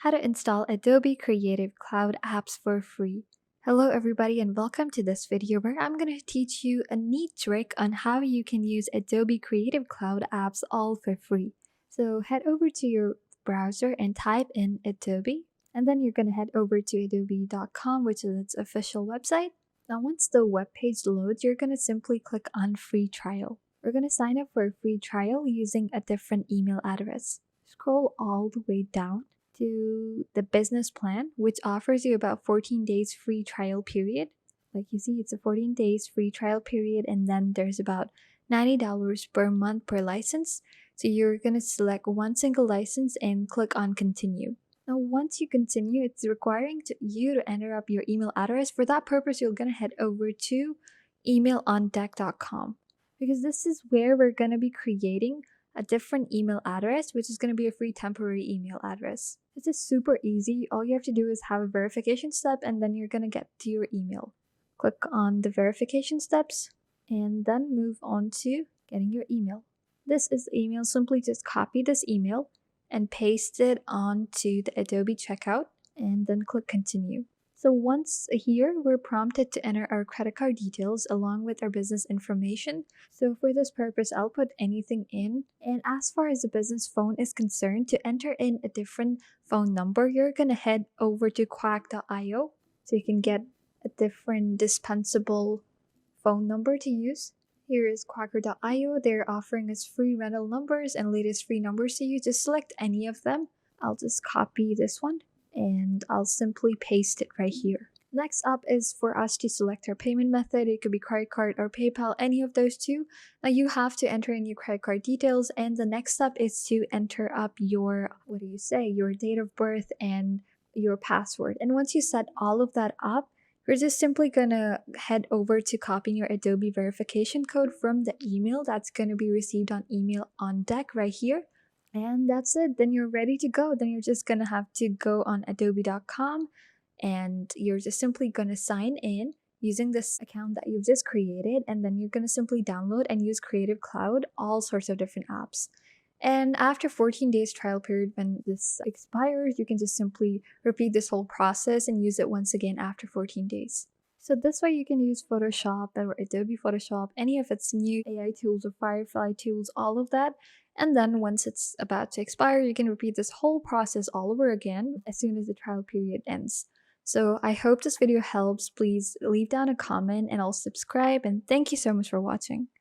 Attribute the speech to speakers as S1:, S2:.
S1: How to install Adobe Creative Cloud apps for free. Hello everybody and welcome to this video where I'm going to teach you a neat trick on how you can use Adobe Creative Cloud apps all for free. So head over to your browser and type in Adobe, and then you're going to head over to adobe.com, which is its official website. Now once the web page loads, you're going to simply click on free trial. We're going to sign up for a free trial using a different email address. Scroll all the way down to the business plan, which offers you about 14 days free trial period. Like you see, it's a 14 days free trial period, and then there's about $90 per month per license. So you're going to select one single license and click on continue. Now, once you continue, it's requiring you to enter up your email address. For that purpose, you're going to head over to emailondeck.com because this is where we're going to be creating a different email address, which is going to be a free temporary email address. This is super easy. All you have to do is have a verification step, and then you're going to get to your email. Click on the verification steps and then move on to getting your email. This is the email. Simply just copy this email and paste it onto the Adobe checkout and then click continue. So once here, we're prompted to enter our credit card details along with our business information. So for this purpose, I'll put anything in. And as far as the business phone is concerned, to enter in a different phone number, you're going to head over to quack.io so you can get a different dispensable phone number to use. Here is quacker.io. They're offering us free rental numbers and latest free numbers to use. Just select any of them. I'll just copy this one and I'll simply paste it right here. Next up is for us to select our payment method. It could be credit card or PayPal, any of those two. Now you have to enter in your credit card details, and the next step is to enter up your, your date of birth and your password. And once you set all of that up, you're just simply gonna head over to copying your Adobe verification code from the email that's gonna be received on email on deck right here. And that's it. Then you're ready to go. Then you're just gonna have to go on adobe.com and you're just simply gonna sign in using this account that you've just created, and then you're gonna simply download and use Creative Cloud, all sorts of different apps. And after 14 days trial period, when this expires, you can just simply repeat this whole process and use it once again after 14 days. So this way you can use Photoshop or Adobe Photoshop, any of its new AI tools or Firefly tools, all of that. And then once it's about to expire, you can repeat this whole process all over again as soon as the trial period ends. So I hope this video helps. Please leave down a comment and I'll subscribe, and thank you so much for watching.